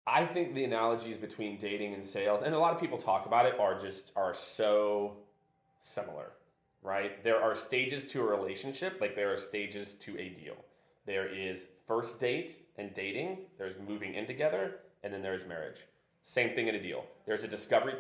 I think the analogies between dating and sales, and a lot of people talk about it, are so similar, right? There are stages to a relationship, like there are stages to a deal. There is first date and dating, there's moving in together, and then there's marriage. Same thing in a deal. There's a discovery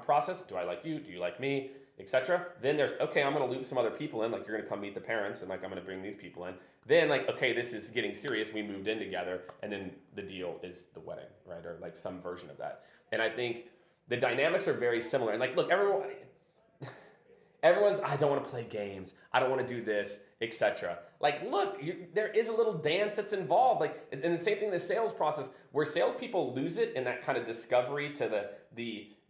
process. Do I like you? Do you like me? Etc. Then there's, okay, I'm going to loop some other people in, like you're going to come meet the parents, and like I'm going to bring these people in. Then like, okay, this is getting serious. We moved in together, and then the deal is the wedding, right? Or like some version of that. And I think the dynamics are very similar. And like, look, everyone's, I don't want to play games. I don't want to do this, etc. Like, look, there is a little dance that's involved. Like, and the same thing in the sales process, where salespeople lose it in that kind of discovery to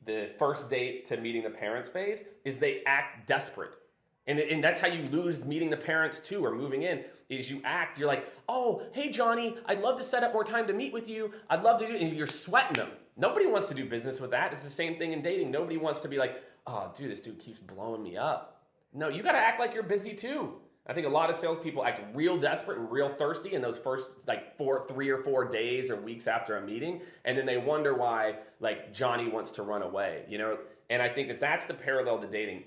the first date to meeting the parents phase, is they act desperate. And that's how you lose meeting the parents too, or moving in, is you're like, oh, hey, Johnny, I'd love to set up more time to meet with you. I'd love to do it. And you're sweating them. Nobody wants to do business with that. It's the same thing in dating. Nobody wants to be like, oh, dude, this dude keeps blowing me up. No, you got to act like you're busy too. I think a lot of salespeople act real desperate and real thirsty in those first like 3 or 4 days or weeks after a meeting, and then they wonder why like Johnny wants to run away, you know? And I think that that's the parallel to dating.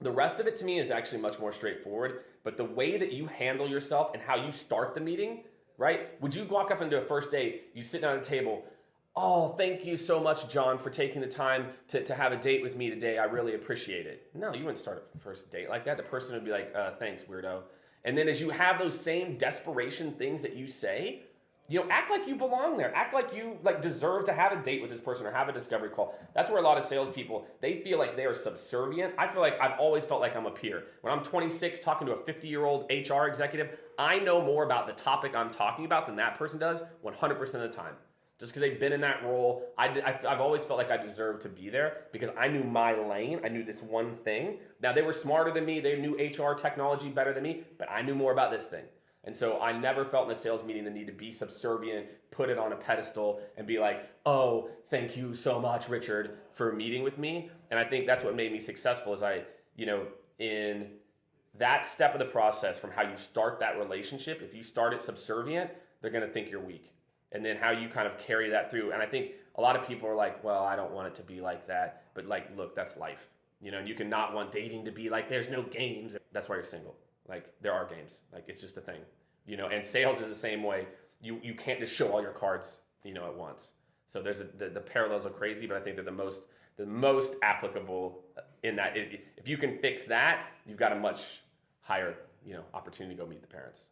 The rest of it to me is actually much more straightforward, but the way that you handle yourself and how you start the meeting, right? Would you walk up into a first date, you sit down at the table, oh, thank you so much, John, for taking the time to have a date with me today. I really appreciate it. No, you wouldn't start a first date like that. The person would be like, thanks, weirdo. And then as you have those same desperation things that you say, you know, act like you belong there. Act like you like deserve to have a date with this person or have a discovery call. That's where a lot of salespeople, they feel like they are subservient. I feel like I've always felt like I'm a peer. When I'm 26 talking to a 50-year-old HR executive, I know more about the topic I'm talking about than that person does 100% of the time. Just because they've been in that role, I've always felt like I deserved to be there because I knew my lane. I knew this one thing. Now, they were smarter than me. They knew HR technology better than me, but I knew more about this thing. And so I never felt in a sales meeting the need to be subservient, put it on a pedestal, and be like, oh, thank you so much, Richard, for meeting with me. And I think that's what made me successful is in that step of the process from how you start that relationship, if you start it subservient, they're going to think you're weak. And then how you kind of carry that through. And I think a lot of people are like, well, I don't want it to be like that. But like, look, that's life. You know, and you cannot want dating to be like, there's no games. That's why you're single. Like, there are games. Like, it's just a thing. You know, and sales is the same way. You can't just show all your cards, you know, at once. So there's the parallels are crazy, but I think that the most applicable in that, if you can fix that, you've got a much higher, you know, opportunity to go meet the parents.